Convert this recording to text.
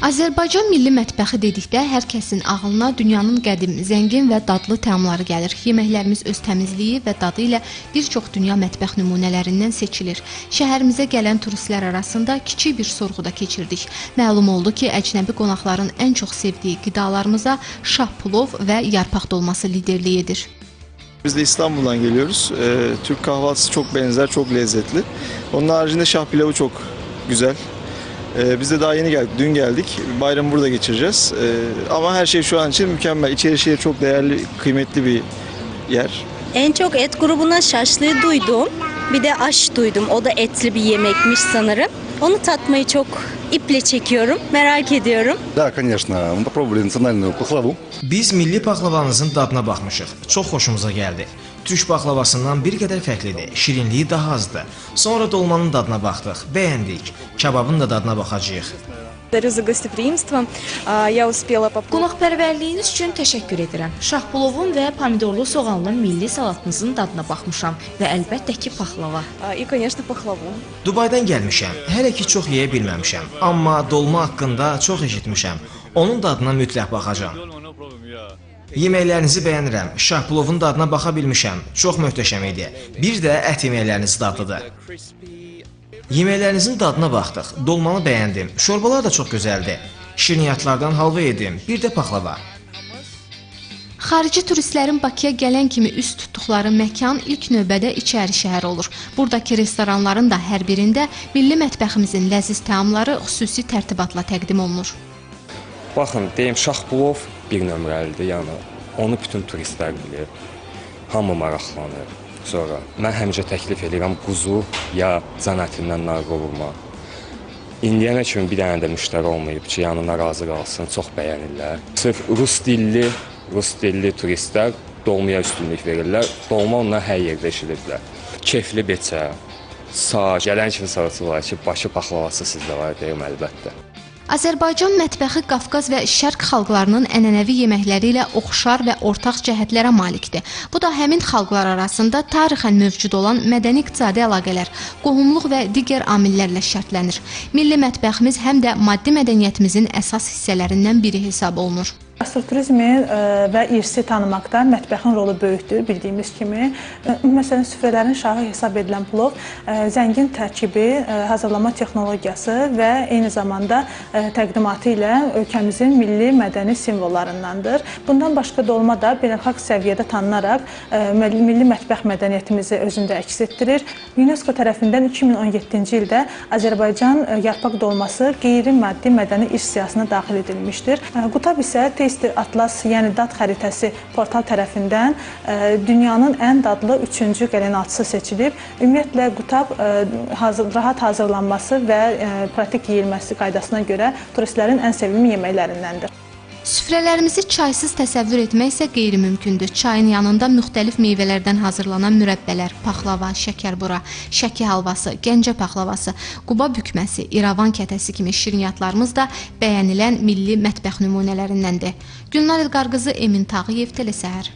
Azərbaycan milli mətbəxi dedikdə hər kəsin ağlına dünyanın qədim, zəngin və dadlı təamları gəlir. Yeməklərimiz öz təmizliyi və dadı ilə bir çox dünya mətbəx nümunələrindən seçilir. Şəhərimizə gələn turistlər arasında kiçik bir sorğu da keçirdik. Məlum oldu ki, əcnəbi qonaqların ən çox sevdiyi qidalarımıza şah plov və yarpaq dolması liderlik edir. Biz de İstanbul'dan geliyoruz. Türk kahvaltısı çok benzer, çok lezzetli. Onun haricinde şah pilavı çok güzel. Biz de daha yeni geldik, dün geldik. Bayramı burada geçireceğiz. Ama her şey şu an için mükemmel. İçerisi çok değerli, kıymetli bir yer. En çok et grubuna şaşlığı duydum. Bir de aş duydum. O da etli bir yemekmiş sanırım. Onu tatmayı çok iple çekiyorum. Merak ediyorum. Да, конечно. Мы попробовали национальную пахлаву. Biz milli paxlavanızın dadına baxmışıq. Çox xoşumuza gəldi. Türk paxlavasından bir qədər fərqlidir. Şirinliyi daha azdır. Sonra dolmanın dadına baxdıq. Bəyəndik. Kababın da dadına baxacağıq. Благодарю за гостеприимство. Я успела попробовать. Qonaqpərvərliyiniz üçün təşəkkür edirəm. Şah plovun və pomidorlu soğanlı milli salatınızın dadına baxmışam və əlbəttə ki, paxlava. И, конечно, пахлаву. Dubaydan gəlmişəm. Hələ ki çox yeyə bilməmişəm. Amma dolma haqqında çox eşitmişəm. Onun dadına mütləq baxacağam. Yeməklərinizi bəyənirəm. Şah plovun dadına baxa bilmişəm. Çox möhtəşəm idi. Bir də ət yeməkləriniz dadlıdır. Yeməklərinizin dadına baxdıq. Dolmanı bəyəndim. Şorbalar da çox gözəldir. Şirniyyatlardan halva yedim. Bir də paxlava. Xarici turistlərin Bakıya gələn kimi üst tutduqları məkan ilk növbədə içəri şəhər olur. Buradakı restoranların da hər birində milli mətbəximizin ləziz təamları xüsusi tərtibatla təqdim olunur. Baxın, deyim, şah plov bir nömrəlidir, yəni onu bütün turistlər bilir. Hamı maraqlanır. Sonra mən həmişə təklif edirəm quzu ya can ətindən narqa vurma. İndiyənə kimi bir dənə də müştəri olmayıb ki, yanına razı qalsın, çox bəyənirlər. Sırf rus dilli turistlər dolmaya üstünlük verirlər. Dolma ondan hər yerdə eşidiblər. Kefli beçə, sağ, gələn kimi sarısı var ki, başı paxlavası sizdə var deyim əlbəttə. Azərbaycan mətbəxi Qafqaz və Şərq xalqlarının ənənəvi yeməkləri ilə oxşar və ortaq cəhətlərə malikdir. Bu da həmin xalqlar arasında tarixən mövcud olan mədəni-iqtisadi əlaqələr, qohumluq və digər amillərlə şərtlənir. Milli mətbəximiz həm də maddi mədəniyyətimizin əsas hissələrindən biri hesab olunur. Gastroturizmi və irsi tanımaqda mətbəxin rolu böyükdür, bildiyimiz kimi. Məsələn, süfrələrin şahı hesab edilən plov zəngin tərkibi, hazırlama texnologiyası və eyni zamanda təqdimatı ilə ölkəmizin milli mədəni simvollarındandır. Bundan başqa dolma da beynəlxalq səviyyədə tanınaraq milli mətbəx mədəniyyətimizi özündə əks etdirir. UNESCO tərəfindən 2017-ci ildə Azərbaycan yarpaq dolması qeyri-maddi mədəni irs siyahısına daxil edilmişdir. Qutab isə Taste Atlas, yəni dad xəritəsi portal tərəfindən dünyanın ən dadlı 3-cü qəlyanaltısı seçilib. Ümumiyyətlə, qutab rahat hazırlanması və pratik yeyilməsi qaydasına görə turistlərin ən sevimli yeməklərindəndir. Süfrələrimizi çaysız təsəvvür etmək isə qeyri-mümkündür. Çayın yanında müxtəlif meyvələrdən hazırlanan mürəbbələr, paxlava, şəkərbura, şəki halvası, Gəncə paxlavası, Quba bükməsi, İrəvan kətəsi kimi şirniyyatlarımız da bəyənilən milli mətbəx nümunələrindəndir. Gülnar İlqar qızı, Emin Tağıyev, Telesəhər.